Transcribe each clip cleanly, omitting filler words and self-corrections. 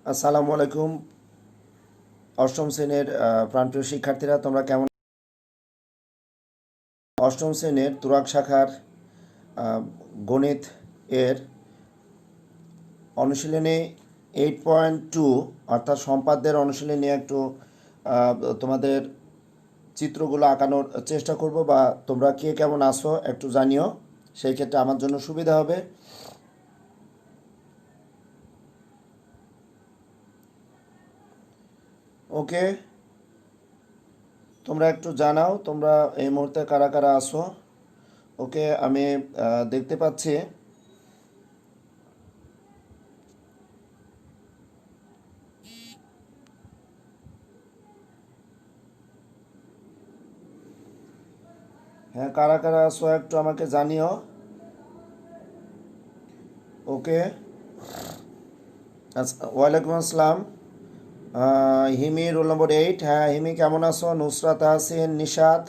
আসসালামু আলাইকুম। অষ্টম শ্রেণীর প্রাণপ্রিয় শিক্ষার্থীরা, তোমরা কেমন? অষ্টম শ্রেণীর তুরাগ শাখার গণিত এর অনুশীলনী 8.2 অর্থাৎ সম্পাদ্যের অনুশীলনী নিয়ে একটু তোমাদের চিত্রগুলো আঁকানোর চেষ্টা করব, বা তোমরা কে কেমন আসো একটু জানিও, সেই ক্ষেত্রে আমার জন্য সুবিধা হবে। ওকে, তোমরা একটু জানাও তোমরা এই মুহূর্তে কারা কারা আসো। ওকে, আমি দেখতে পাচ্ছি। হ্যাঁ, কারা কারা আসো একটু আমাকে জানিও। ওকে, আচ্ছা, ওয়ালাইকুম আসসালাম। হিমি, রোল নম্বর 8। হ্যাঁ হিমি, কেমন আছো? নুসরাত তাহসিন, নিশাত,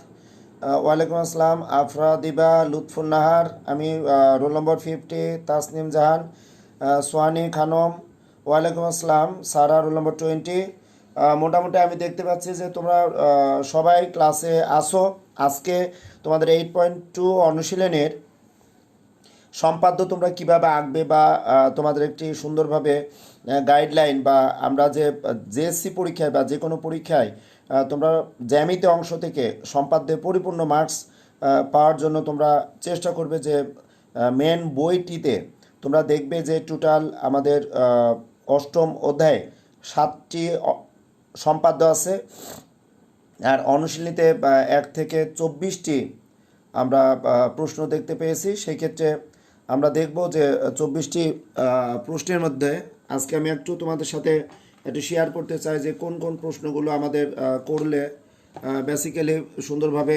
ওয়ালাইকুম আসসালাম। আফরা দিবা, লুৎফুন নাহার, আমি রোল নম্বর 50। তাসনিম জাহান, সোহানি খানম, ওয়ালাইকুম আসসালাম। সারা, রোল নম্বর 20। মোটামুটি আমি দেখতে পাচ্ছি যে তোমরা সবাই ক্লাসে আসো। আজকে তোমাদের 8.2 অনুশীলনের সম্পাদ্য তোমরা কিভাবে আঁকবে, বা তোমাদের একটি সুন্দরভাবে গাইডলাইন, বা আমরা যে জেএসসি পরীক্ষায় বা যে কোনো পরীক্ষায় তোমরা জ্যামিতি অংশ থেকে সম্পাদ্যে পরিপূর্ণ মার্কস পাওয়ার জন্য তোমরা চেষ্টা করবে। যে মেন বইটিতে তোমরা দেখবে যে টোটাল আমাদের অষ্টম অধ্যায়ে 7টি সম্পাদ্য আছে, আর অনুশীলনীতে 1 থেকে 24টি আমরা প্রশ্ন দেখতে পেয়েছি। সেই ক্ষেত্রে আমরা দেখব যে 24টি প্রশ্নের মধ্যে আজকে আমি একটু তোমাদের সাথে একটু শেয়ার করতে চাই যে কোন কোন প্রশ্নগুলো আমাদের করলে বেসিক্যালি সুন্দরভাবে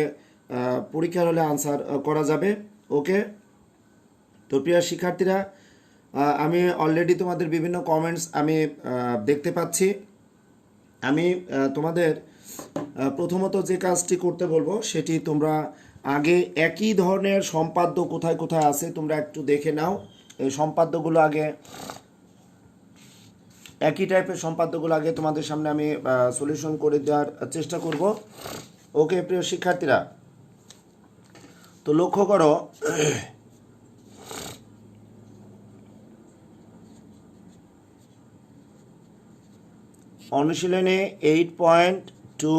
পরীক্ষার হলে আনসার করা যাবে। ওকে, তো প্রিয় শিক্ষার্থীরা, আমি অলরেডি তোমাদের বিভিন্ন কমেন্টস আমি দেখতে পাচ্ছি। আমি তোমাদের প্রথমত যে কাজটি করতে বলবো সেটি তোমরা আগে একই ধরনের সম্পাদ্য কোথায় কোথায় আছে তোমরা একটু দেখে নাও। এই সম্পাদ্যগুলো আগে, একই টাইপের সম্পাদ্যগুলো আগে তোমাদের সামনে আমি সলিউশন করে দেওয়ার চেষ্টা করব। ওকে প্রিয় শিক্ষার্থীরা, তো লক্ষ্য করো, অনুশীলনে 8.2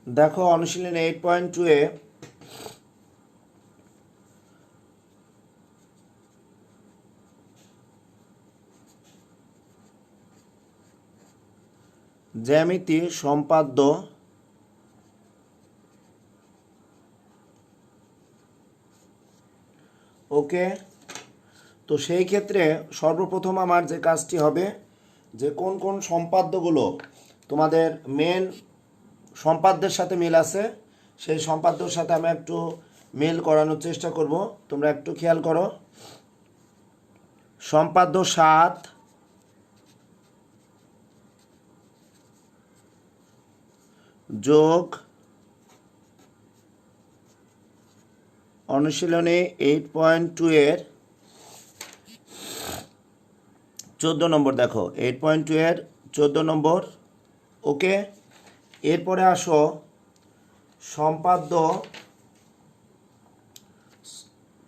দেখো, অনুশীলনে 8.2 এ জ্যামিতি সম্পাদ্য ওকে, তো সেই ক্ষেত্রে সর্বপ্রথম আমার যে কাজটি হবে যে কোন কোন সম্পাদ্যগুলো তোমাদের মেন সম্পাদ্যের সাথে মিল আছে সেই সম্পাদ্যর সাথে আমি একটু মিল করানোর চেষ্টা করব। তোমরা একটু খেয়াল করো, সম্পাদ্য 7 যোগ অনুশীলনে 8.2 এর 14 নম্বর। দেখো 8.2 এর 14 নম্বর। ওকে, এরপরে আসো সম্পাদ্য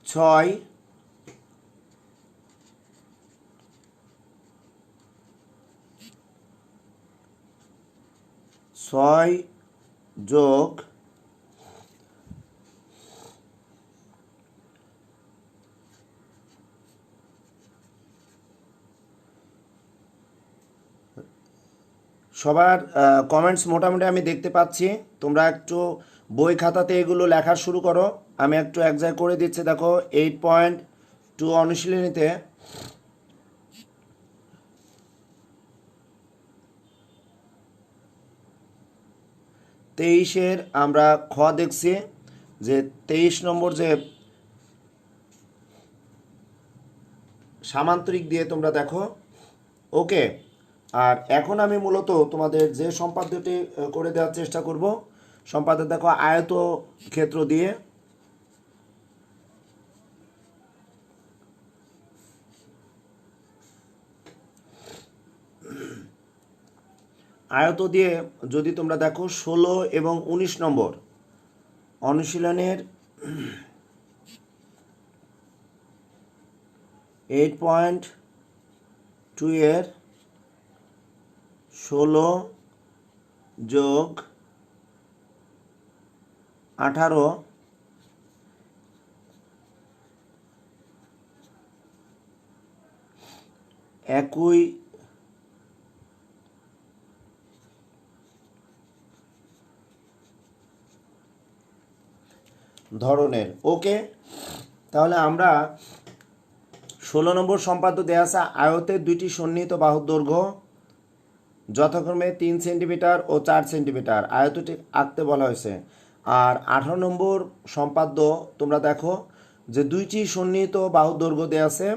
6 যোগ সবার কমেন্টস মোটামুটি আমি দেখতে পাচ্ছি। তোমরা একটু বই খাতাতে এগুলো লেখা শুরু করো, আমি একটু এক জায়গায় করে দিচ্ছি। দেখো 8.2 অনুশীলনীতে তেইশের আমরা খ দেখছি যে 23 নম্বর যে সামান্তরিক দিয়ে তোমরা দেখো। ওকে, আর এখন আমি মূলত তোমাদের যে সম্পাদ্যটি করে দেওয়ার চেষ্টা করব, সম্পাদ্য দেখো আয়ত ক্ষেত্র দিয়ে আয়ত দিয়ে যদি তোমরা দেখো 16 এবং 19 নম্বর অনুশীলনের 8.2 এর 16 যোগ 18 একই ধরনের। ওকে, তাহলে আমরা 16 নম্বর সম্পাদ্য দেয়া আছে আয়তের দুইটি সন্নিহিত বাহুর দৈর্ঘ্য যথাক্রমে 3 সেন্টিমিটার ও 4 সেন্টিমিটার আয়তটি আঁকতে বলা হয়েছে। আর 18 নম্বর সম্পাদ্য তোমরা দেখো যে দুইটি সন্নিহিত বাহুর দৈর্ঘ্য দেয়া আছে,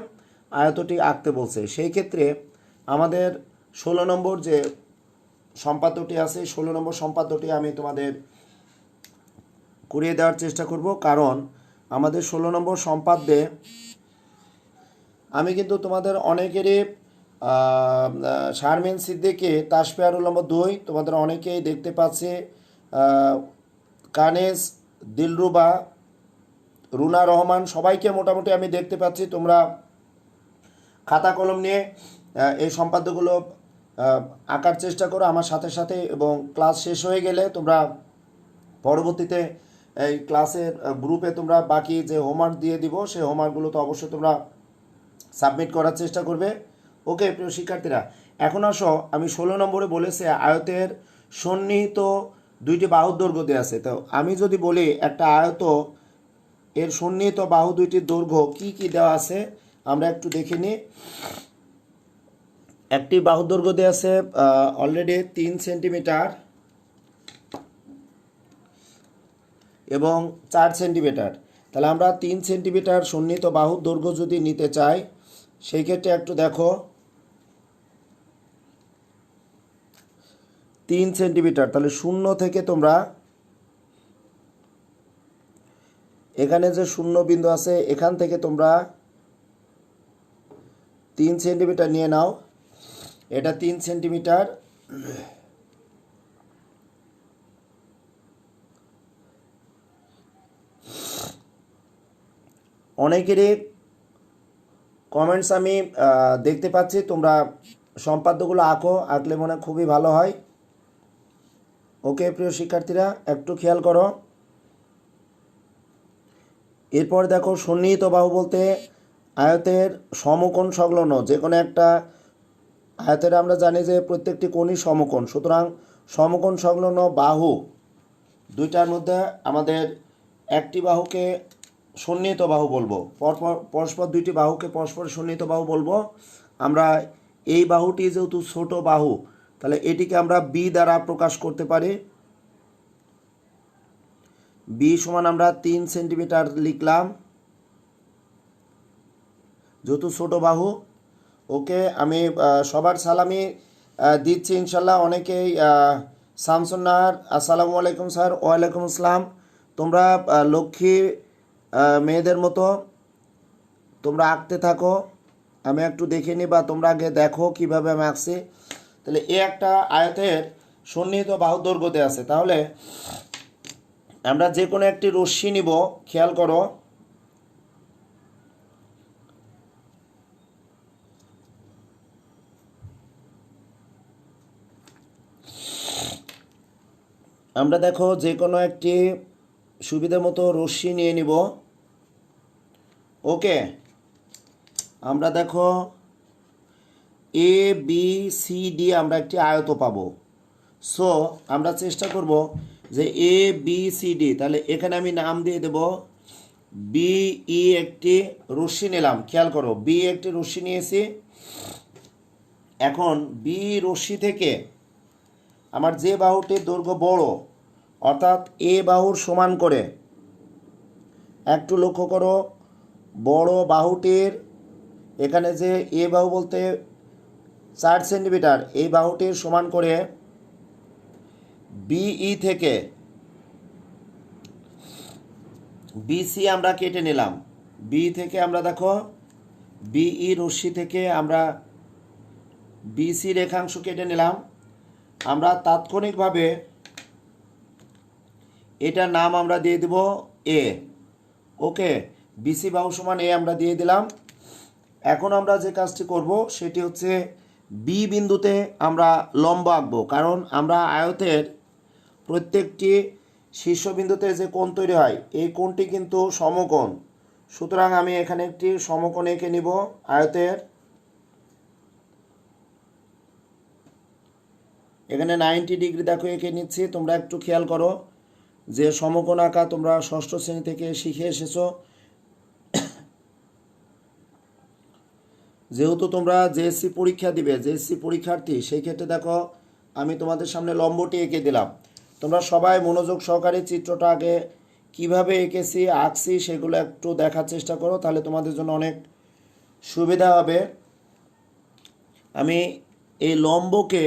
আয়তটি আঁকতে বলছে। সেই ক্ষেত্রে আমাদের 16 নম্বর যে সম্পাদ্যটি আছে 16 নম্বর সম্পাদ্যটি আমি তোমাদের করিয়ে দেওয়ার চেষ্টা করব, কারণ আমাদের 16 নম্বর সম্পাদ্যে আমি কিন্তু তোমাদের অনেকেরই শারমিন সিদ্দিকী তাসফিয়ার উল নম্বর 2 তোমাদের অনেকেই দেখতে পাচ্ছে, কানেজ, দিলরুবা, রুনা রহমান সবাইকে মোটামুটি আমি দেখতে পাচ্ছি তোমরা খাতা কলম নিয়ে এই সম্পাদ্যগুলো আঁকার চেষ্টা করো আমার সাথে সাথে, এবং ক্লাস শেষ হয়ে গেলে তোমরা পরবর্তীতে এই ক্লাসের গ্রুপে তোমরা বাকি যে হোমওয়ার্ক দিয়ে দিব সেই হোমওয়ার্কগুলো তো অবশ্যই তোমরা সাবমিট করার চেষ্টা করবে। ওকে প্রিয় শিক্ষার্থীরা, এখন আসো আমি 16 নম্বরে বলেছে আয়তের সন্নিহিত দুইটি বাহুর দৈর্ঘ্য দেওয়া আছে। তো আমি যদি বলি একটা আয়ত এর সন্নিহিত বাহু দুইটির দৈর্ঘ্য কি কি দেওয়া আছে আমরা একটু দেখে নিই। একটি বাহুর দৈর্ঘ্য দেওয়া আছে অলরেডি 3 সেন্টিমিটার এবং 4 সেন্টিমিটার। তাহলে আমরা 3 সেন্টিমিটার সন্নিহিত বাহুর দৈর্ঘ্য যদি নিতে চাই সেই ক্ষেত্রে একটু দেখো 3 সেন্টিমিটার, তাহলে শূন্য থেকে তোমরা এখানে যে শূন্য বিন্দু আছে এখান থেকে তোমরা 3 সেন্টিমিটার নিয়ে নাও, এটা 3 সেন্টিমিটার। অনেকেরই কমেন্টস আমি দেখতে পাচ্ছি, তোমরা সম্পাদ্যগুলো আঁকলে মনে খুবই ভালো হয়। ওকে প্রিয় শিক্ষার্থীরা, একটু খেয়াল করো। এরপর দেখো সন্নিহিত বাহু বলতে আয়তের সমকোণ সংলগ্ন যে কোনো একটা আয়তের আমরা জানি যে প্রত্যেকটি কোণই সমকোণ, সুতরাং সমকোণ সংলগ্ন বাহু দুইটার মধ্যে আমাদের একটি বাহুকে সন্নিহিত বাহু বলবো, পরস্পর দুইটি বাহুকে পরস্পর সন্নিহিত বাহু বলবো। আমরা এই বাহুটি যেহেতু ছোট বাহু তাহলে এটিকে আমরা বি দ্বারা প্রকাশ করতে পারি। বি সমান আমরা 3 সেন্টিমিটার লিখলাম যেহেতু ছোট বাহু। ওকে, আমি সবার সালামি দিচ্ছি ইনশাল্লাহ। অনেকেই শামসুন্নাহার আসসালামু আলাইকুম স্যার। ওয়ালাইকুম আসসালাম। তোমরা লক্ষ্মী মেয়েদের মতো তোমরা আঁকতে থাকো, আমি একটু দেখে নিই, বা তোমরা আগে দেখো কিভাবে আমি আঁকছি। তাহলে এ একটা আয়তের সন্নিহিত বাহু দৈর্ঘ্য দেওয়া আছে। তাহলে আমরা যে কোনো একটি রশ্মি নিব, খেয়াল করো আমরা দেখো যে কোনো একটি সুবিধা মতো রশ্মি নিয়ে নিব। ওকে, আমরা দেখো এ বি সি ডি আমরা একটি আয়ত পাবো। সো আমরা চেষ্টা করব যে এ বি সি ডি, তাহলে এখানে আমি নাম দিয়ে দেব বিই। একটি রশ্মি নিলাম, খেয়াল করো বি একটি রশ্মি নিয়েছি। এখন বি রশ্মি থেকে আমার যে বাহুটির দৈর্ঘ্য বড় অর্থাৎ এ বাহুর সমান করে, একটু লক্ষ্য করো বড় বাহুটির এখানে যে এ বাহু বলতে 4 সেন্টিমিটার, এই বাহুটির সমান করে বিই থেকে বিসি আমরা কেটে নিলাম। বি থেকে আমরা দেখো বিই রশ্মি থেকে আমরা বিসি রেখাংশ কেটে নিলাম। আমরা তাৎক্ষণিকভাবে এটার নাম আমরা দিয়ে দেব এ। ওকে, বিসি বাহু সমান এ আমরা দিয়ে দিলাম। এখন আমরা যে কাজটি করব সেটি হচ্ছে বি বিন্দুতে আমরা লম্ব আঁকবো, কারণ আমরা আয়তের প্রত্যেকটি শীর্ষবিন্দুতে যে কোণ তৈরি হয় এই কোণটি কিন্তু সমকোণ। সুতরাং আমি এখানে একটি সমকোণ এঁকে নিব আয়তের। এখানে 90 ডিগ্রি দেখো এঁকে নিচ্ছি। তোমরা একটু খেয়াল করো যে সমকোণ আঁকা তোমরা ষষ্ঠ শ্রেণী থেকে শিখে এসেছো। যেহেতু তোমরা জেএসসি পরীক্ষা দিবে, জেএসসি পরীক্ষার্থী, সেই ক্ষেত্রে দেখো আমি তোমাদের সামনে লম্বটি এঁকে দিলাম। তোমরা সবাই মনোযোগ সহকারে চিত্রটা আগে কিভাবে আঁকছি সেগুলো একটু দেখার চেষ্টা করো, তাহলে তোমাদের জন্য অনেক সুবিধা হবে। আমি এই লম্বকে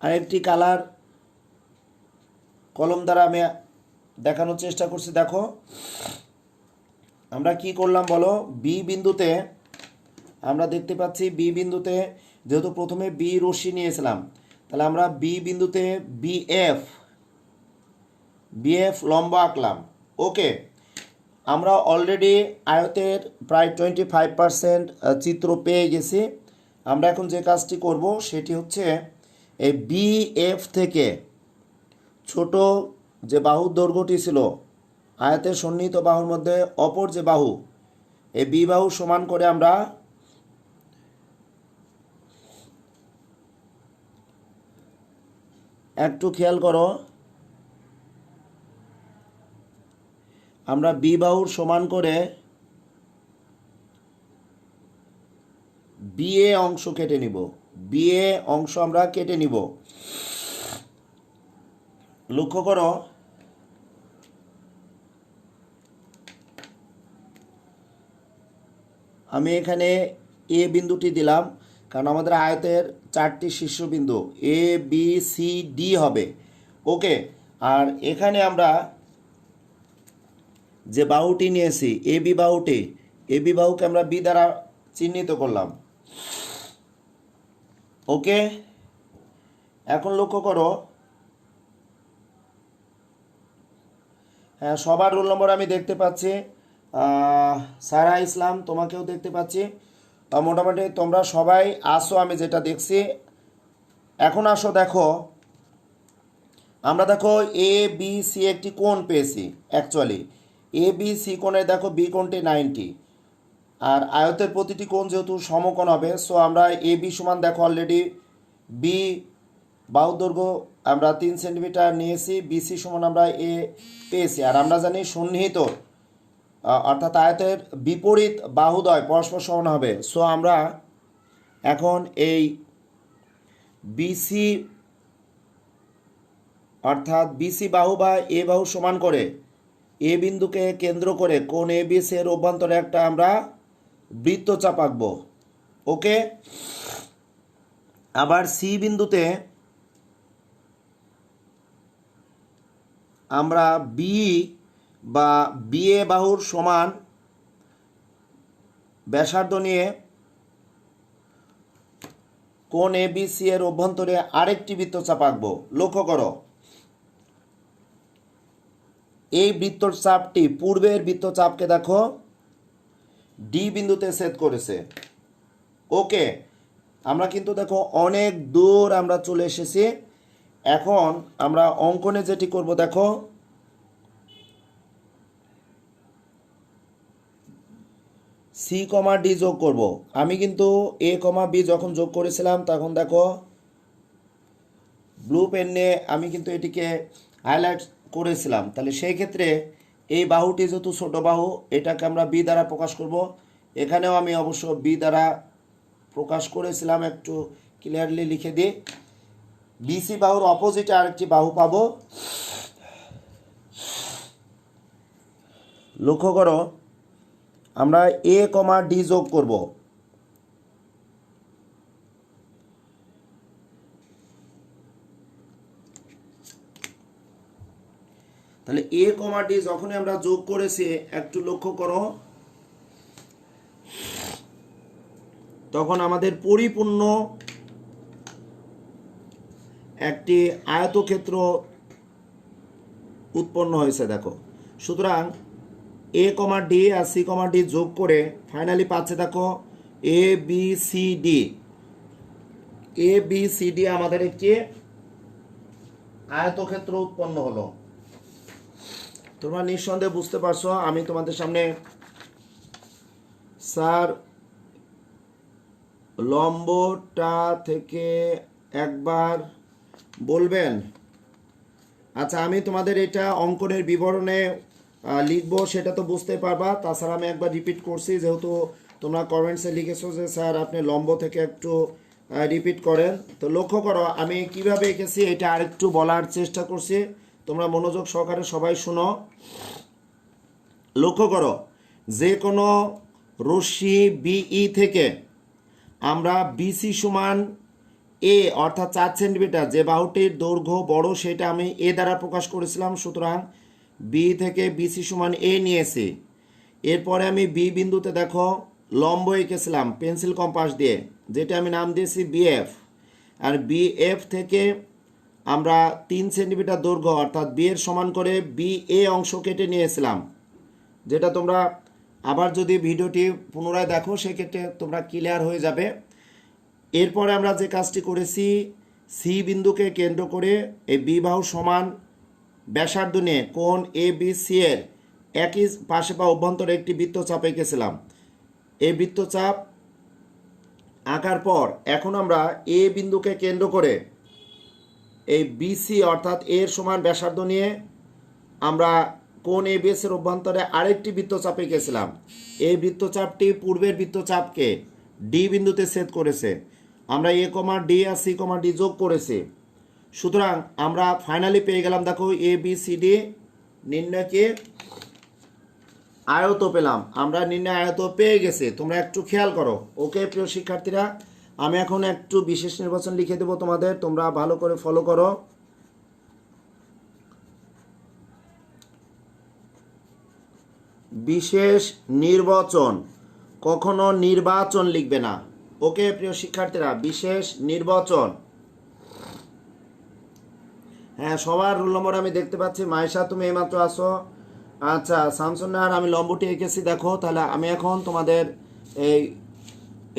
আরেকটি কালার কলম দ্বারা আমি দেখানোর চেষ্টা করছি। দেখো আমরা কি করলাম বলো, বি বিন্দুতে আমরা দেখতে পাচ্ছি বি বিন্দুতে যেহেতু প্রথমে বি রশ্মি নিয়েছিলাম, তাহলে আমরা বি বিন্দুতে বিএফ লম্ব আঁকলাম। ওকে, আমরা অলরেডি আয়তের প্রায় 25% চিত্র পেয়ে গেছি। আমরা এখন যে কাজটি করব সেটি হচ্ছে এই বিএফ থেকে ছোট যে বাহুর দৈর্ঘ্যটি ছিল আয়তের সন্নিহিত বাহুর মধ্যে অপর যে বাহু, এই বি বাহু সমান করে আমরা একটু খেয়াল করো, আমরা বি বাহুর সমান করে বিএ অংশ কেটে নিব। বিএ অংশ আমরা কেটে নিব। লক্ষ্য করো আমি এখানে এ বিন্দুটি দিলাম, কারণ আমাদের আয়তের 4টি শীর্ষবিন্দু এ বি সি ডি হবে। ওকে, আর এখানে আমরা যে বাহুটি নিয়েছি এ বি বাহুকে আমরা বি দ্বারা চিহ্নিত করলাম। ওকে, এখন লক্ষ্য করো, হ্যাঁ সবার রোল নম্বর আমি দেখতে পাচ্ছি। সারা ইসলাম তোমাকেও দেখতে পাচ্ছি। মোটামুটি তোমরা সবাই আসো, আমি যেটা দেখছি। এখন আসো, দেখো আমরা দেখো এ বি সি একটি কোণ পেয়েছি। অ্যাকচুয়ালি এ বি সি কোণে দেখো বি কোণটি 90, আর আয়তের প্রতিটি কোণ যেহেতু সমকোণ হবে, সো আমরা এ বি সমান দেখো অলরেডি বি বাহু দৈর্ঘ্য আমরা 3 সেন্টিমিটার নিয়েছি, বিসি সমান আমরা এ পেয়েছি। আর আমরা জানি সন্নিহিত অর্থাৎ আয়তের বিপরীত বাহুদ্বয় পরস্পর সমান হবে। সো আমরা এখন এই বিসি অর্থাৎ বিসি বাহু বা এ বাহু সমান করে এ বিন্দুকে কেন্দ্র করে কোণ এ বি সি এর অভ্যন্তরে একটা আমরা বৃত্তচাপ আঁকবো। ওকে, আবার সি বিন্দুতে আমরা বি বা বিএ বাহুর সমান ব্যাসার্ধ নিয়ে কোণ এ বি সি এর অভ্যন্তরে আরেকটি বৃত্তচাপ আঁকবো। লক্ষ্য করো এই বৃত্তচাপটি পূর্বের বৃত্তচাপকে দেখো ডি বিন্দুতে ছেদ করেছে। ওকে, আমরা কিন্তু দেখো অনেক দূর আমরা চলে এসেছি। এখন আমরা অঙ্কনে যেটি করব দেখো সি কমা ডি যোগ করব। আমি কিন্তু এ কমা বি যখন যোগ করেছিলাম তখন দেখো ব্লু পেন নিয়ে আমি কিন্তু এটিকে হাইলাইট করেছিলাম। তাহলে সেই ক্ষেত্রে এই বাহুটি যেহেতু ছোট বাহু, এটাকে আমরা বি দ্বারা প্রকাশ করব। এখানেও আমি অবশ্য বি দ্বারা প্রকাশ করেছিলাম, একটু ক্লিয়ারলি লিখে দিই। বিসি বাহুর অপোজিটে আরেকটি বাহু পাবো। লক্ষ্য করো আমরা এ কমা ডি যোগ করব। তাহলে এ কমা ডি যখনই আমরা যোগ করেছি একটু লক্ষ্য করো তখন আমাদের পরিপূর্ণ একটি আয়তক্ষেত্র উৎপন্ন হয়েছে দেখো। সুতরাং এ কমা ডি আর সি কমা ডি যোগ করে ফাইনালি পাচ্ছে দেখো এ বি সি ডি। এ বি সি ডি আমাদের একটি আয়তক্ষেত্র উৎপন্ন হলো। তোমরা নিঃসন্দেহে বুঝতে পারছো আমি তোমাদের সামনে স্যার লম্বটা থেকে একবার বলবেন। আচ্ছা, আমি তোমাদের এটা অঙ্কনের বিবরণে লিখবো, সেটা তো বুঝতে পারবা। তাছাড়া আমি একবার রিপিট করছি, যেহেতু তোমরা কমেন্টসে লিখেছো যে স্যার আপনি লম্ব থেকে একটু রিপিট করেন। তো লক্ষ্য করো আমি কিভাবে এঁকেছি, এটা আরেকটু বলার চেষ্টা করছি, তোমরা মনোযোগ সহকারে সবাই শুনো। লক্ষ্য করো, যে কোনো রশ্মি বিই থেকে আমরা বিসি সমান এ অর্থাৎ 4 সেন্টিমিটার, যে বাহুটির দৈর্ঘ্য বড় সেটা আমি এ দ্বারা প্রকাশ করেছিলাম। সুতরাং বি থেকে বিসি সমান এ নিয়েছি। এরপরে আমি বি বিন্দুতে দেখো লম্ব এঁকেছিলাম পেন্সিল কম্পাস দিয়ে, যেটা আমি নাম দিয়েছি বিএফ। আর বিএফ থেকে আমরা 3 সেন্টিমিটার দৈর্ঘ্য অর্থাৎ বি এর সমান করে বি এ অংশ কেটে নিয়েছিলাম, যেটা তোমরা আবার যদি ভিডিওটি পুনরায় দেখো সেক্ষেত্রে তোমরা ক্লিয়ার হয়ে যাবে। এরপরে আমরা যে কাজটি করেছি, সি বিন্দুকে কেন্দ্র করে এই বি বাহু সমান ব্যাসার্ধ নিয়ে কোণ এ বি সি এর একই পাশে বা অভ্যন্তরে একটি বৃত্তচাপ এঁকেছিলাম। এই বৃত্তচাপ আঁকার পর এখন আমরা এ বিন্দুকে কেন্দ্র করে এই বিসি অর্থাৎ এর সমান ব্যাসার্ধ নিয়ে আমরা কোণ এ বি এস এর অভ্যন্তরে আরেকটি বৃত্তচাপ এঁকেছিলাম। এই বৃত্তচাপটি পূর্বের বৃত্তচাপকে ডি বিন্দুতে ছেদ করেছে। আমরা এ কমা ডি আর সি কমা ডি যোগ করেছি। সুতরাং আমরা ফাইনালি পেয়ে গেলাম দেখো এ বি সি ডি নির্ণয়কে আয়ত পেলাম। আমরা নির্ণয় আয়ত পেয়ে গেছি, তোমরা একটু খেয়াল করো। ওকে প্রিয় শিক্ষার্থীরা, আমি এখন একটু বিশেষ নির্বাচন লিখে দেবো তোমাদের, তোমরা ভালো করে ফলো করো। বিশেষ নির্বাচন, কখনো নির্বাচন লিখবে না। ওকে প্রিয় শিক্ষার্থীরা, বিশেষ নির্বাচন। হ্যাঁ, সবার রোল নম্বর আমি দেখতে পাচ্ছি। মাইশা তুমি এইমাত্র আসো। আচ্ছা শামসুন্নাহার, আমি লম্বটি এঁকেছি দেখো। তাহলে আমি এখন তোমাদের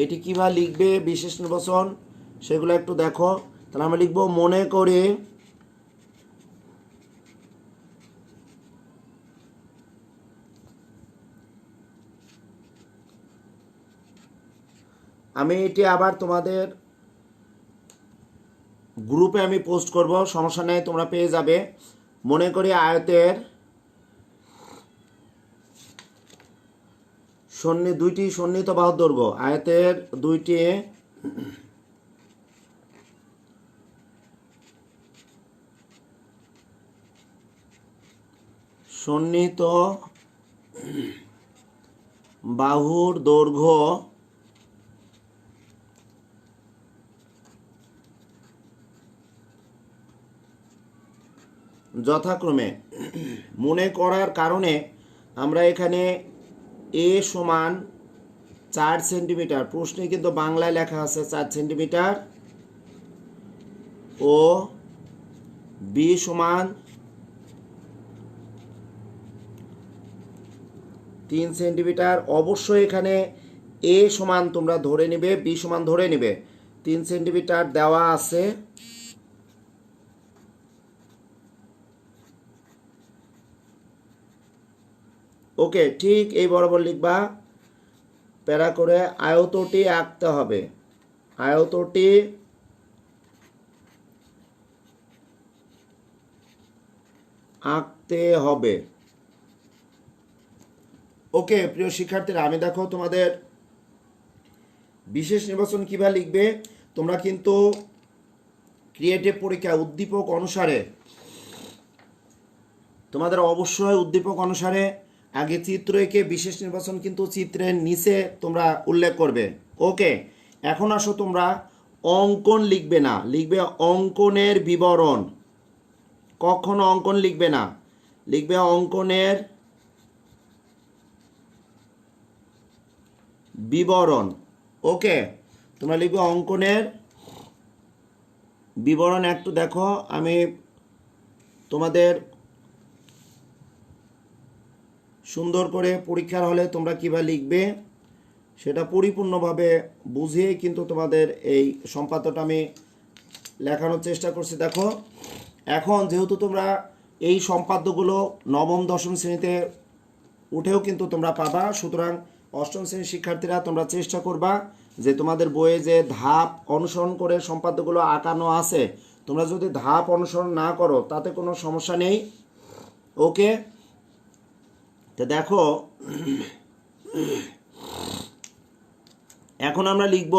এটি কীভাবে লিখবে বিশেষ নির্বাচন সেগুলো একটু দেখো। তাহলে আমরা লিখবো মনে করি আমি এটি আবার তোমাদের গ্রুপে আমি পোস্ট করব, সমস্যা নেই, তোমরা পেয়ে যাবে। মনে করি আয়তের দুইটি সন্নিহিত বাহুর দৈর্ঘ্য, আয়তের দুইটি সন্নিহিত বাহুর দৈর্ঘ্য যথাক্রমে, মনে করার কারণে আমরা এখানে এ সমান 4 সেন্টিমিটার, প্রশ্নে কিন্তু বাংলায় লেখা আছে 4 সেন্টিমিটার, ও বি সমান 3 সেন্টিমিটার। অবশ্যই এখানে এ সমান তোমরা ধরে নেবে, বি সমান ধরে নেবে। 3 সেন্টিমিটার দেওয়া আছে। ওকে, ঠিক এই বরাবর লিখবা, প্যারা করে আয়তটি আঁকতে হবে। আয়তটি আঁকতে হবে। ওকে প্রিয় শিক্ষার্থীরা, আমি দেখো তোমাদের বিশেষ নির্বাচন কিভাবে লিখবে। তোমরা কিন্তু ক্রিয়েটিভ পরীক্ষা উদ্দীপক অনুসারে তোমাদের অবশ্যই উদ্দীপক অনুসারে আগে চিত্র এঁকে বিশেষ নির্বাচন কিন্তু চিত্রের নিচে তোমরা উল্লেখ করবে। ওকে, এখন আসো তোমরা অঙ্কন লিখবে না, লিখবে অঙ্কনের বিবরণ। কখনো অঙ্কন লিখবে না, লিখবে অঙ্কনের বিবরণ। ওকে, তোমরা লিখবে অঙ্কনের বিবরণ একটু দেখো। আমি তোমাদের সুন্দর করে পরীক্ষার হলে তোমরা কীভাবে লিখবে সেটা পরিপূর্ণভাবে বুঝিয়ে কিন্তু তোমাদের এই সম্পাদ্যটা আমি লেখানোর চেষ্টা করছি। দেখো এখন যেহেতু তোমরা এই সম্পাদ্যগুলো নবম দশম শ্রেণীতে উঠেও কিন্তু তোমরা পাবা, সুতরাং অষ্টম শ্রেণীর শিক্ষার্থীরা তোমরা চেষ্টা করবা যে তোমাদের বইয়ে যে ধাপ অনুসরণ করে সম্পাদ্যগুলো আঁকানো আছে, তোমরা যদি ধাপ অনুসরণ না করো তাতে কোনো সমস্যা নেই। ওকে, তো দেখো এখন আমরা লিখব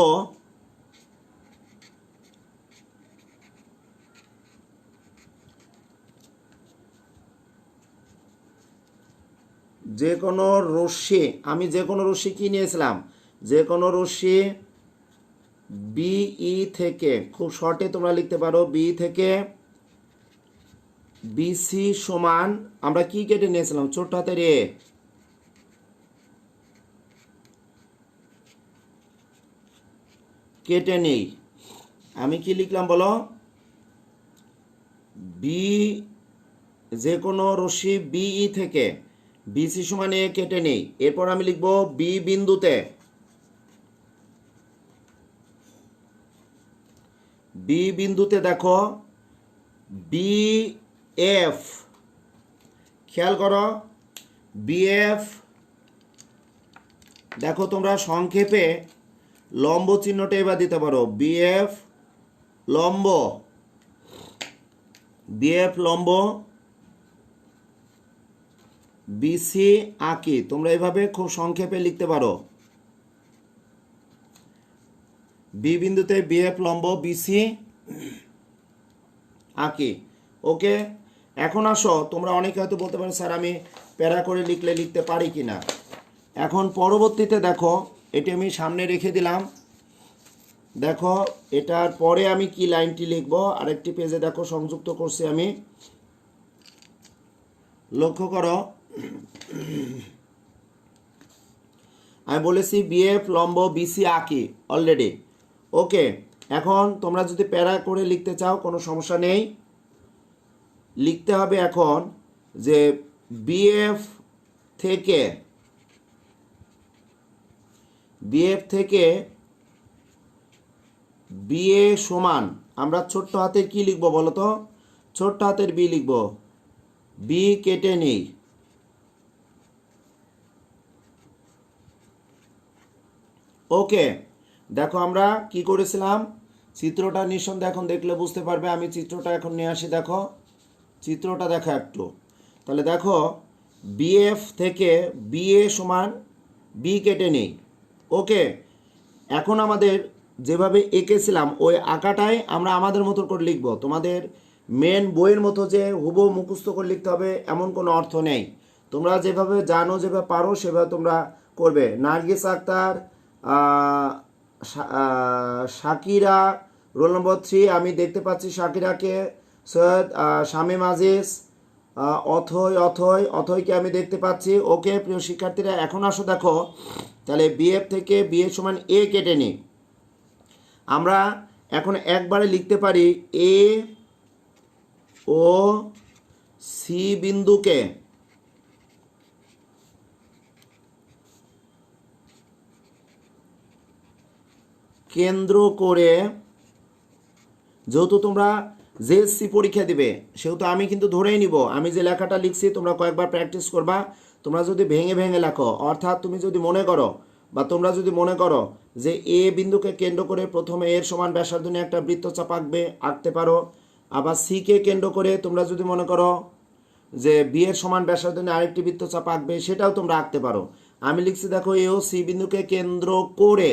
যে কোনো রশ্মি, আমি যে কোনো রশ্মি কি নিয়েছিলাম, যে কোনো রশ্মি বিই থেকে, খুব শর্টে তোমরা লিখতে পারো বি থেকে বিসি সমান, আমরা কি কেটে নিয়েছিলাম, ছোট হাতের এ, কেটে নেই। আমি কি লিখলাম বলো, বি যে কোনো রশ্মি বিই থেকে বিসি সমান এ কেটে নেই। এরপর আমি লিখব বি বিন্দুতে, বি বিন্দুতে দেখো বি এফ, খেয়াল করো বিএফ, দেখো তোমরা সংক্ষেপে লম্ব চিহ্নটা এবার দিতে পারো, বিএফ লম্ব, বিএফ লম্ব বিসি আঁকি, তোমরা এভাবে খুব সংক্ষেপে লিখতে পারো, বি বিন্দুতে বিএফ লম্ব বিসি আঁকি। ওকে, এখন আসো, তোমরা অনেকে হয়তো বলতে পারো স্যার আমি প্যারা করে লিখলে লিখতে পারি কি না। এখন পরবর্তীতে দেখো এটি আমি সামনে রেখে দিলাম, দেখো এটার পরে আমি কি লাইনটি লিখব আরেকটি পেজে দেখো সংযুক্ত করছি আমি, লক্ষ্য করো আমি বলেছি বিএফ লম্ব বিসি আঁকি অলরেডি। ওকে, এখন তোমরা যদি প্যারা করে লিখতে চাও কোনো সমস্যা নেই, লিখতে হবে এখন যে বিএফ থেকে বিএ সমান, আমরা ছোট্ট হাতের কি লিখব বলো তো, ছোট্ট হাতের বি লিখব, বি কেটে নেই। ওকে, দেখো আমরা কি করেছিলাম, চিত্রটা নিঃসন্দেহে এখন দেখলে বুঝতে পারবে, আমি চিত্রটা এখন নিয়ে আসি, দেখো চিত্রটা দেখো একটু, তাহলে দেখো বিএফ থেকে বিএ সমান বি কেটে নেই। ওকে, এখন আমাদের যেভাবে এঁকেছিলাম ওই আঁকাটাই আমরা আমাদের মতো করে লিখব, তোমাদের মেন বইয়ের মতো যে হুবহু মুখস্থ করে লিখতে হবে এমন কোনো অর্থ নেই, তোমরা যেভাবে জানো যেভাবে পারো সেভাবে তোমরা করবে। নার্গিস আক্তার, শাকিরা রোল নম্বর 3, আমি দেখতে পাচ্ছি শাকিরাকে, সৈয়দ শামীম আজিজ, অথয়কে আমি দেখতে পাচ্ছি। ওকে প্রিয় শিক্ষার্থীরা, এখন আসো দেখো তাহলে বিএফ থেকে বিএ সমান এ কেটে নিই, আমরা এখন একবারে লিখতে পারি এ ও সি বিন্দুকে কেন্দ্র করে, যেহেতু তোমরা জেএসসি পরীক্ষা দিবে সেহেতু আমি কিন্তু ধরেই নিব আমি যে লেখাটা লিখছি তোমরা কয়েকবার প্র্যাকটিস করবা। তোমরা যদি ভেঙে ভেঙে লেখো, অর্থাৎ তুমি যদি মনে করো বা তোমরা যদি মনে করো যে এ বিন্দুকে কেন্দ্র করে প্রথমে এর সমান ব্যাসার্ধ নিয়ে একটা বৃত্তচাপ আঁকতে পারো, আবার সিকে কেন্দ্র করে তোমরা যদি মনে করো যে বি এর সমান ব্যাসার্ধ নিয়ে আরেকটি বৃত্তচাপ আঁকবে, সেটাও তোমরা আঁকতে পারো। আমি লিখছি দেখো এ ও সি বিন্দুকে কেন্দ্র করে,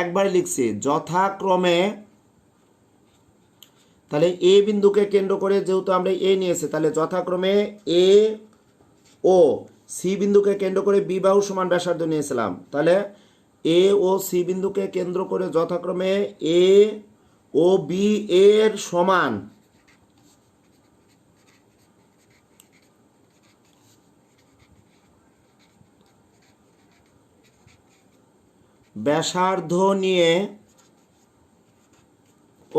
একবারে লিখছি যথাক্রমে, তাহলে এ বিন্দুকে কেন্দ্র করে যেহেতু আমরা এ নিয়েছি তাহলে যথাক্রমে এ ও সি বিন্দুকে কেন্দ্র করে বি বাহু সমান ব্যাসার্ধ নিয়েছিলাম, তাহলে এ ও সি বিন্দুকে কেন্দ্র করে যথাক্রমে এ ও বি এর সমান ব্যাসার্ধ নিয়ে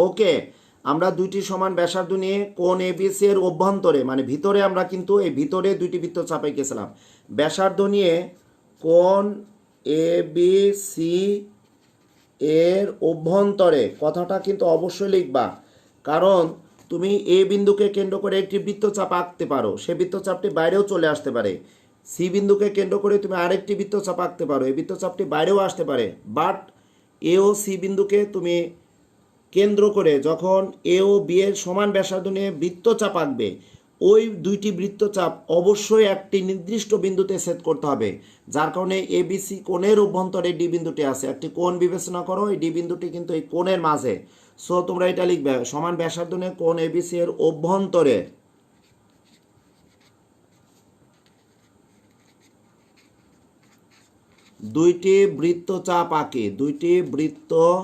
ওকে, আমরা দুইটি সমান ব্যাসার্ধ নিয়ে কোণ এবিসি এর অভ্যন্তরে মানে ভিতরে আমরা কিন্তু এই ভিতরে দুইটি বৃত্ত চাপাই গেছিলাম। ব্যাসার্ধ নিয়ে কোণ এবিসি এর অভ্যন্তরে কথাটা কিন্তু অবশ্যই লিখবা, কারণ তুমি এ বিন্দুকে কেন্দ্র করে একটি বৃত্তচাপ আঁকতে পারো, সে বৃত্তচাপটি বাইরেও চলে আসতে পারে। সি বিন্দুকে কেন্দ্র করে তুমি আরেকটি বৃত্তচাপ আঁকতে পারো, এই বৃত্তচাপটি বাইরেও আসতে পারে। বাট এ ও সি বিন্দুকে তুমি কেন্দ্র করে যখন এ ও বি এর সমান ব্যাসার্ধ নিয়ে বৃত্তচাপ আঁকবে, ওই দুইটি বৃত্তচাপ অবশ্যই একটি নির্দিষ্ট বিন্দুতে ছেদ করতে হবে। যার কারণে এবিসি কোণের অভ্যন্তরে ডি বিন্দুটি আছে, একটি কোণ বিবেচনা করো, এই ডি বিন্দুটি কিন্তু এই কোণের মাঝে। সো তোমরা এটা লিখবে, সমান ব্যাসার্ধ নিয়ে কোণ এবিসি এর অভ্যন্তরে দুইটি বৃত্তচাপ আঁকি, দুইটি বৃত্তচাপ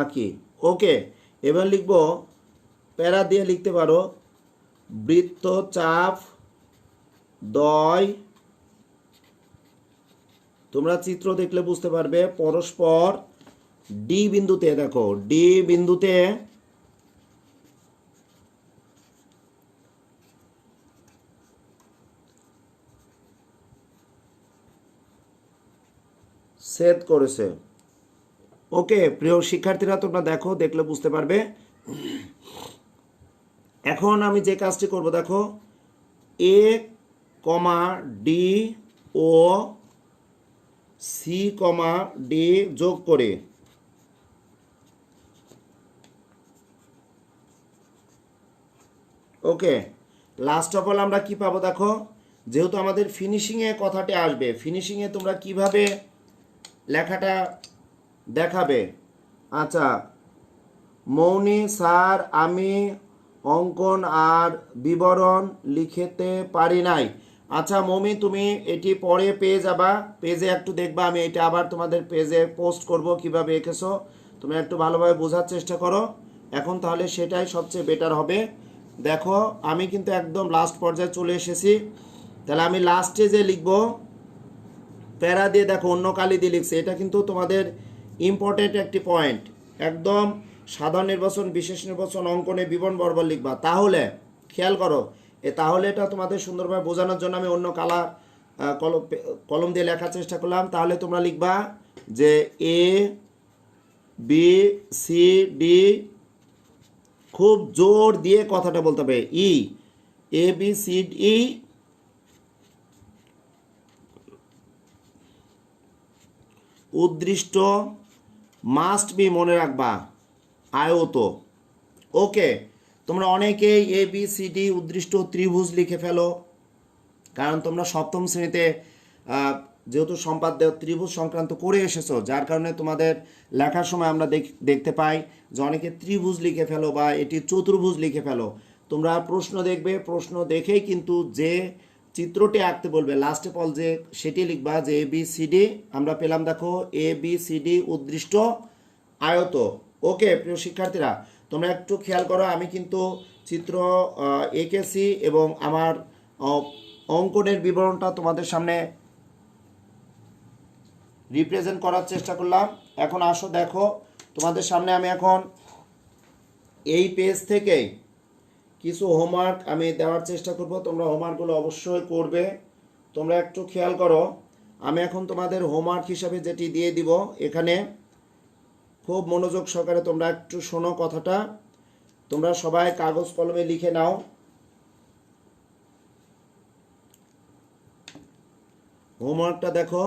আঁকি। ওকে, এবার লিখব, প্যারা দিয়ে লিখতে পারো, বৃত্তচাপ দ্বয়, তোমরা চিত্র দেখলে বুঝতে পারবে, পরস্পর ডি বিন্দুতে, দেখো ডি বিন্দুতে ছেদ করেছে। ওকে প্রিয় শিক্ষার্থীরা, তোমরা দেখো, দেখলে বুঝতে পারবে। এখন আমি যে কাজটি করব, দেখো এ কমা ডি ও সি কমা ডি যোগ করে ওকে লাস্ট অফ অল আমরা কি পাবো, দেখো যেহেতু আমাদের ফিনিশিংয়ে কথাটি আসবে, ফিনিশিংয়ে তোমরা কিভাবে লেখাটা দেখাবে। আচ্ছা, মৌনি স্যার আমি অঙ্কন আর বিবরণ লিখতে পারি নাই। আচ্ছা মৌমি, তুমি এটি পরে পেয়ে যাবা, পেজে একটু দেখবা, আমি এটা আবার তোমাদের পেজে পোস্ট করব কিভাবে এঁকেছো, তুমি একটু ভালোভাবে বোঝার চেষ্টা করো এখন, তাহলে সেটাই সবচেয়ে বেটার হবে। দেখো আমি কিন্তু একদম লাস্ট পর্যায়ে চলে এসেছি, তাহলে আমি লাস্টে যে লিখবো প্যারা দিয়ে, দেখো অন্য কালি দিয়ে লিখছে, এটা কিন্তু তোমাদের ইম্পর্টেন্ট একটি পয়েন্ট। একদম সাধারণ নির্বাচন, বিশেষ নির্বাচন, অঙ্কনে বিবরণ বরাবর লিখবা। তাহলে খেয়াল করো, তাহলে এটা তোমাদের সুন্দরভাবে বোঝানোর জন্য আমি অন্য কালার কলম দিয়ে লেখার চেষ্টা করলাম। তাহলে তোমরা লিখবা যে এ বি সি ডি, খুব জোর দিয়ে কথাটা বলতে হবে, ই এ বি সি ডি উদ্দৃষ্ট, মাস্ট বি মনে রাখবা, আয়ত। ওকে, তোমরা অনেকেই এ বি সি ডি উদ্দৃষ্ট ত্রিভুজ লিখে ফেলো, কারণ তোমরা সপ্তম শ্রেণীতে যেহেতু সম্পাদ্য ত্রিভুজ সংক্রান্ত করে এসেছো, যার কারণে তোমাদের লেখার সময় আমরা দেখতে পাই যে অনেকে ত্রিভুজ লিখে ফেলো বা এটি চতুর্ভুজ লিখে ফেলো। তোমরা প্রশ্ন দেখবে, প্রশ্ন দেখেই কিন্তু যে চিত্রটি আঁকতে বলবে লাস্টে পল যে সেটি লিখবা যে এ বি সি ডি, আমরা পেলাম দেখো এ বি সি ডি উদ্দৃষ্ট আয়ত। ওকে প্রিয় শিক্ষার্থীরা, তোমরা একটু খেয়াল করো, আমি কিন্তু চিত্র এঁকেছি এবং আমার অঙ্কনের বিবরণটা তোমাদের সামনে রিপ্রেজেন্ট করার চেষ্টা করলাম। এখন আসো দেখো, তোমাদের সামনে আমি এখন এই পেজ থেকে কিছু হোমওয়ার্ক আমি দেওয়ার চেষ্টা করব, তোমরা হোমওয়ার্কগুলো অবশ্যই করবে। তোমরা একটু খেয়াল করো, আমি এখন তোমাদের হোমওয়ার্ক হিসাবে যেটি দিয়ে দিব, এখানে খুব মনোযোগ সহকারে তোমরা একটু শোনো কথাটা, তোমরা সবাই কাগজ কলমে লিখে নাও। হোমওয়ার্কটা দেখো,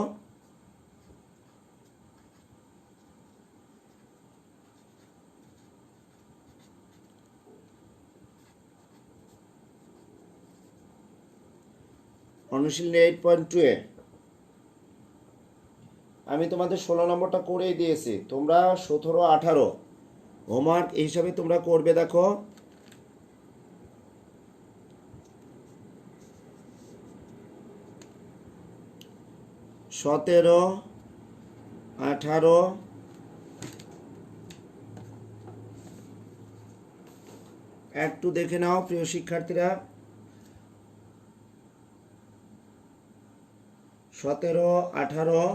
অনুশীলনী 8.2 আমি তোমাদের 16 নম্বরটা করেই দিয়েছি, তোমরা 17-18 হোমওয়ার্ক এই হিসাবে তোমরা করবে। দেখো সতেরো 18 একটু দেখে নাও প্রিয় শিক্ষার্থীরা। 17, 18,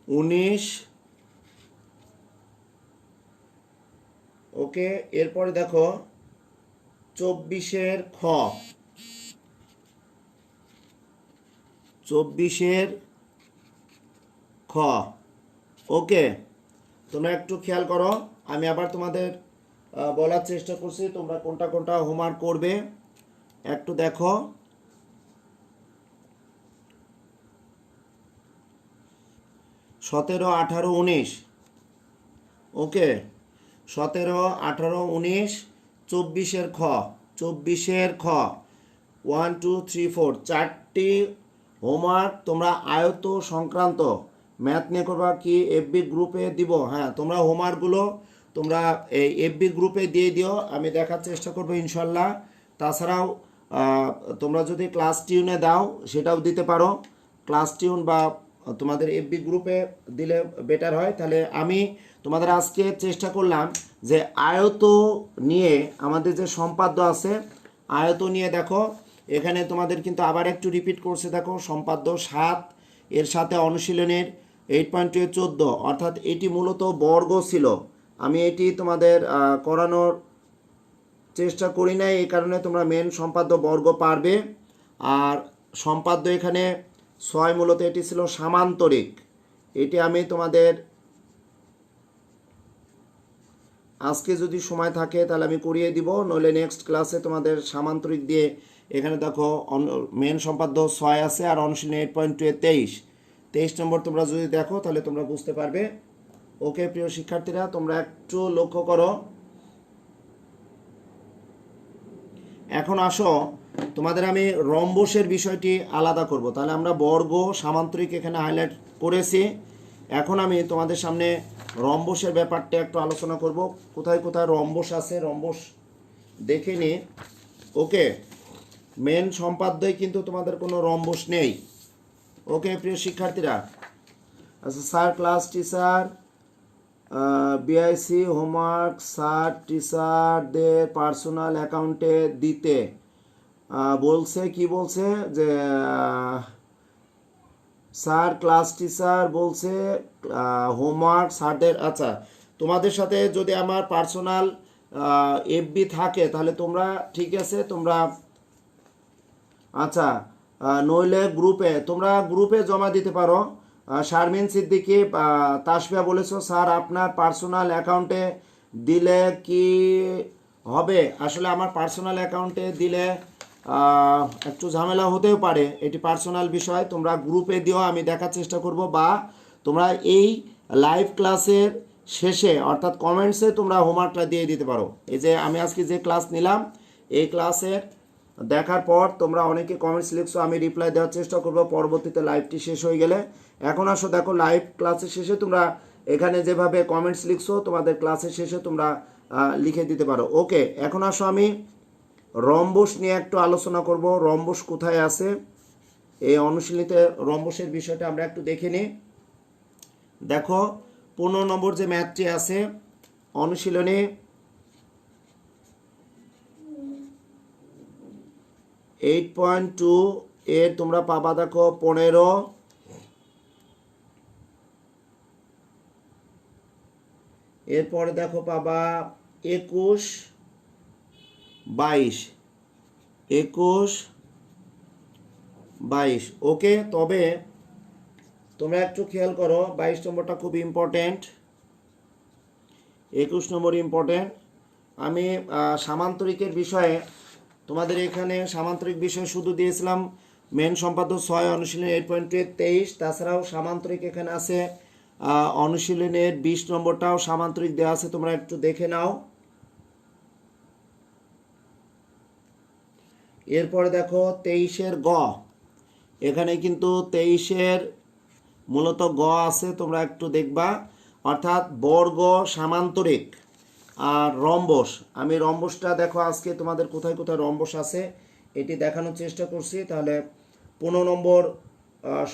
19। ওকে, এরপরে দেখো 24-এর খ, 24-এর খ। ওকে, তোমরা একটু খেয়াল করো, আমি আবার তোমাদের বলার চেষ্টা করছি, তোমরা কোনটা কোনটা হোমওয়ার্ক করবে একটু দেখো। 17, 18, 19। ওকে, 17, 18, 19, 24-এর খ, 24-এর খ, 1, 2, 3, 4, 4টি হোমওয়ার্ক তোমরা আয়ত সংক্রান্ত ম্যাথ নিয়ে করবা। কি এফবি গ্রুপে দিব? হ্যাঁ, তোমরা হোমওয়ার্কগুলো তোমরা এই এফবি গ্রুপে দিয়ে দিও, আমি দেখার চেষ্টা করবো ইনশাল্লাহ। তাছাড়াও তোমরা যদি ক্লাস টিউনে দাও সেটাও দিতে পারো, ক্লাস টিউন বা তোমাদের এফবি গ্রুপে দিলে বেটার হয়। তাহলে আমি তোমাদের আজকে চেষ্টা করলাম যে আয়ত নিয়ে আমাদের যে সম্পাদ্য আছে, আয়ত নিয়ে দেখো এখানে তোমাদের কিন্তু আবার একটু রিপিট করছে, দেখো সম্পাদ্য 7, এর সাথে অনুশীলনের 8.2 অর্থাৎ এটি মূলত বর্গ ছিল। আমি এটি তোমাদের করানোর চেষ্টা করি নাই, এই কারণে তোমরা মেন সম্পাদ্য বর্গ পারবে। আর সম্পাদ্য এখানে 6 মূলত এটি ছিল সামান্তরিক, এটি আমি তোমাদের আজকে যদি সময় থাকে তাহলে আমি করিয়ে দিব, নইলে নেক্সট ক্লাসে তোমাদের সামান্তরিক দিয়ে এখানে দেখো মেন সম্পাদ্য 6 আছে আর অনুশীলনী 8.2 এ 23 নম্বর তোমরা যদি দেখো তাহলে তোমরা বুঝতে পারবে। ওকে প্রিয় শিক্ষার্থীরা, তোমরা একটু লক্ষ্য করো। এখন আসো তোমাদের আমি রম্বসের বিষয়টি আলাদা করব, তাহলে আমরা বর্গ সামান্তরিক এখানে হাইলাইট করেছি। এখন আমি তোমাদের সামনে রম্বসের ব্যাপারটা একটু আলোচনা করব, কোথায় কোথায় রম্বস আছে রম্বস দেখে নি। ওকে, মেন সম্পাদ্যই কিন্তু তোমাদের কোনো রম্বস নেই। ওকে প্রিয় শিক্ষার্থীরা, আচ্ছা sir class teacher BIC homework sir টিচারদের পার্সোনাল অ্যাকাউন্টে দিতে বলছে। কি বলছে যে স্যার ক্লাস টিচার বলছে হোমওয়ার্ক স্যারদের, আচ্ছা তোমাদের সাথে যদি আমার পার্সোনাল এফবি থাকে তাহলে তোমরা ঠিক আছে, তোমরা আচ্ছা নইলে তোমরা গ্রুপে জমা দিতে পারো। শারমিন সিদ্দিকী তাসফিয়া বলেছো স্যার আপনার পার্সোনাল অ্যাকাউন্টে দিলে কি হবে? আসলে আমার পার্সোনাল অ্যাকাউন্টে দিলে একটু ঝামেলা হতেও পারে, এটি পার্সোনাল বিষয়, তোমরা গ্রুপে দিও, আমি দেখার চেষ্টা করব। বা তোমরা এই লাইভ ক্লাসের শেষে অর্থাৎ কমেন্টসে তোমরা হোমওয়ার্কটা দিয়ে দিতে পারো। এই যে আমি আজকে যে ক্লাস নিলাম এই ক্লাসের দেখার পর তোমরা অনেকে কমেন্টস লিখছো, আমি রিপ্লাই দেওয়ার চেষ্টা করব পরবর্তীতে লাইভটি শেষ হয়ে গেলে। এখন আসো দেখো লাইভ ক্লাসের শেষে তোমরা এখানে যেভাবে কমেন্টস লিখছো তোমাদের ক্লাসের শেষে তোমরা লিখে দিতে পারো। ওকে, এখন আসো আমি রম্বস নিয়ে একটু আলোচনা করব, রম্বস কোথায় আছে এই অনুশীলনীতে রম্বসের বিষয়টা আমরা একটু দেখে নিই। দেখো 15 নম্বর যে ম্যাথটি আছে অনুশীলনী 8.2 এর তোমরা পাবা দেখো 15, এরপরে দেখো পাবা 21, 22, 21, 22। ওকে, তবে তোমরা একটু খেয়াল করো 22 নম্বরটা খুব ইম্পর্টেন্ট, 21 নম্বর ইম্পর্টেন্ট। আমি সামান্তরিকের বিষয়ে তোমাদের এখানে সামান্তরিক বিষয় শুধু দিয়েছিলাম মেন সম্পাদ্য 6 অনুশীলনী 8.2 23, তাছাড়াও সামান্তরিক এখানে আছে অনুশীলনের 20 নম্বরটাও সামান্তরিক দেওয়া আছে, তোমরা একটু দেখে নাও। এরপরে দেখো 23-এর গ, এখানে কিন্তু 23-এর মূলত গ আছে, তোমরা একটু দেখবা, অর্থাৎ বর্গ সামান্তরিক আর রম্বস। আমি রম্বসটা দেখো আজকে তোমাদের কোথায় কোথায় রম্বস আছে এটি দেখানোর চেষ্টা করছি। তাহলে 15 নম্বর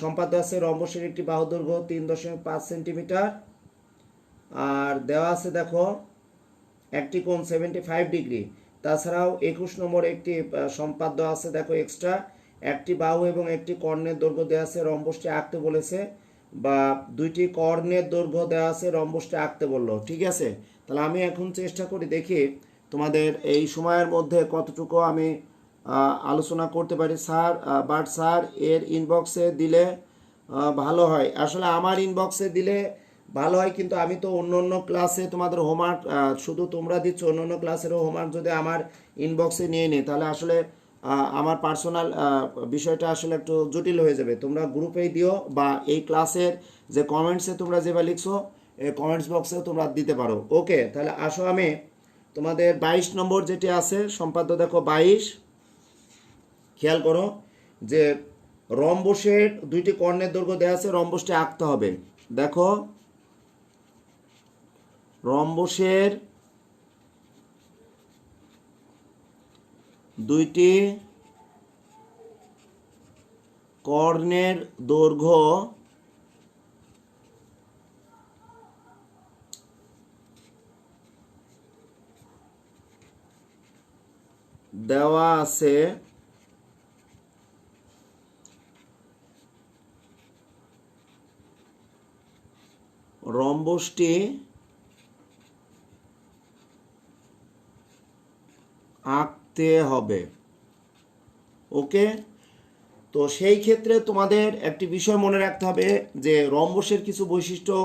সম্পাদ্য আছে রম্বসের একটি বাহু দৈর্ঘ্য 3.5 সেন্টিমিটার, আর দেওয়া আছে দেখো একটি কোণ 75 ডিগ্রি। তাছাড়াও 21 নম্বর একটি সম্পাদ্য আছে, দেখো এক্সট্রা একটি বাহু এবং একটি কর্ণের দৈর্ঘ্য দেওয়া আছে, রম্বসটি আঁকতে বলেছে, বা দুইটি কর্ণের দৈর্ঘ্য দেওয়া আছে, রম্বসটি আঁকতে বললো। ঠিক আছে, তাহলে আমি এখন চেষ্টা করি দেখি তোমাদের এই সময়ের মধ্যে কতটুকু আমি আলোচনা করতে পারি। স্যার বাট স্যার এর ইনবক্সে দিলে ভালো হয়। আসলে আমার ইনবক্সে দিলে ভালো হয়, কিন্তু আমি তো অন্য অন্য ক্লাসে তোমাদের হোমওয়ার্ক শুধু তোমরা দিচ্ছ, অন্য অন্য ক্লাসেরও হোমওয়ার্ক যদি আমার ইনবক্সে নিয়ে নিই তাহলে আসলে আমার পার্সোনাল বিষয়টা আসলে একটু জটিল হয়ে যাবে। তোমরা গ্রুপেই দিও বা এই ক্লাসের যে কমেন্টসে তোমরা যেভাবে লিখছো এই কমেন্টস বক্সেও তোমরা দিতে পারো। ওকে, তাহলে আসো আমি তোমাদের 22 নম্বর যেটি আছে সম্পাদ্য দেখো 22, খেয়াল করো যে রম্বসের দুইটি কর্ণের দৈর্ঘ্য দেওয়া আছে, রম্বসটি আঁকতে হবে। দেখো রম্বসের দুইটি কর্ণের দৈর্ঘ্য দেওয়া আছে, রম্বসটি আঁকতে হবে। ওকে, তো সেই ক্ষেত্রে তোমাদের একটি বিষয় মনে রাখতে হবে যে রম্বসের কিছু বৈশিষ্ট্য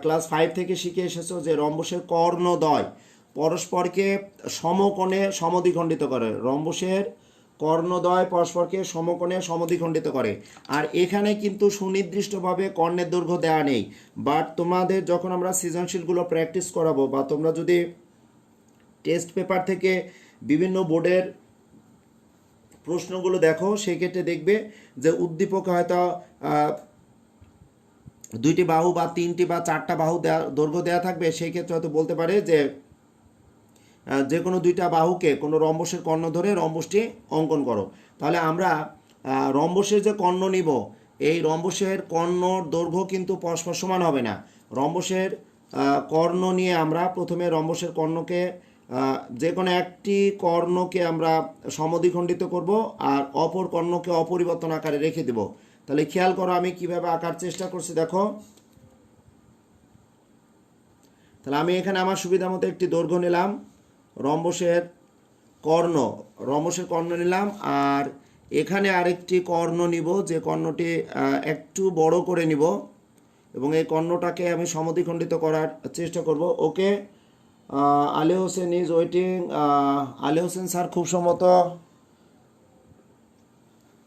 ক্লাস 5 থেকে শিখে এসেছো, যে রম্বসের কর্ণদ্বয় পরস্পরকে সমকোণে সমদ্বিখণ্ডিত করে। রম্বসের কর্ণদ্বয় পরস্পরকে সমকোণে সমদ্বিখণ্ডিত করে। আর এখানে কিন্তু সুনির্দিষ্টভাবে কর্ণের দৈর্ঘ্য দেওয়া নেই, বাট তোমাদের যখন আমরা সৃজনশীলগুলো প্র্যাকটিস করাবো বা তোমরা যদি টেস্ট পেপার থেকে বিভিন্ন বোর্ডের প্রশ্নগুলো দেখো সেই ক্ষেত্রে দেখবে যে উদ্দীপকে হয়তো দুইটি বাহু বা তিনটি বা চারটা বাহু দৈর্ঘ্য দেওয়া থাকবে। সেই ক্ষেত্রে হয়তো বলতে পারে যে কোনো দুইটা বাহুকে কোনো রম্বসের কর্ণ ধরে রম্বসটি অঙ্কন করো। তাহলে আমরা রম্বসের যে কর্ণ নিব, এই রম্বসের কর্ণর দৈর্ঘ্য কিন্তু পরস্পর সমান হবে না। রম্বসের কর্ণ নিয়ে আমরা প্রথমে রম্বসের কর্ণকে যে কোনো একটি কর্ণকে আমরা সমদ্বিখণ্ডিত করব আর অপর কর্ণকে অপরিবর্তন আকারে রেখে দেব। তাহলে খেয়াল করো আমি কিভাবে আঁকার চেষ্টা করছি। দেখো, তাহলে আমি এখানে আমার সুবিধা মতো একটি দৈর্ঘ্য নিলাম, রম্বসের কর্ণ নিলাম, আর এখানে আরেকটি কর্ণ নিব, যে কর্ণটি একটু বড় করে নিব এবং এই কর্ণটাকে আমি সমদ্বিখণ্ডিত করার চেষ্টা করব। Okay, Ali Hossain is waiting. Ali Hossain sir খুব সম্ভবত,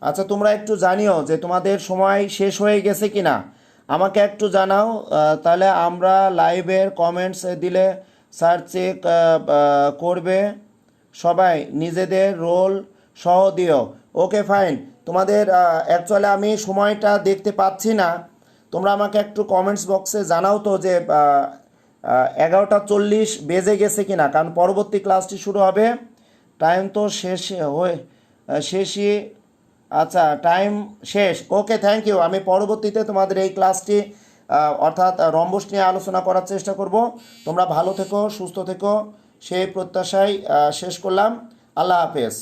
আচ্ছা তোমরা একটু জানিও যে তোমাদের সময় শেষ হয়ে গেছে কিনা, আমাকে একটু জানাও। তাহলে আমরা লাইভের কমেন্টস দিলে স্যার চেক করবে, সবাই নিজেদের রোল সহ দিও। ওকে ফাইন, তোমাদের অ্যাকচুয়ালি আমি সময়টা দেখতে পাচ্ছি না, তোমরা আমাকে একটু কমেন্টস বক্সে জানাও তো যে 11:40 বেজে গেছে কিনা, কারণ পরবর্তী ক্লাসটি শুরু হবে। টাইম তো শেষই, আচ্ছা টাইম শেষ। ওকে, থ্যাংক ইউ। আমি পরবর্তীতে তোমাদের এই ক্লাসটি অর্থাৎ রম্বস নিয়ে আলোচনা করার চেষ্টা করব। তোমরা ভালো থেকো, সুস্থ থেকো, সেই প্রত্যাশায় শেষ করলাম। আল্লাহ হাফেজ।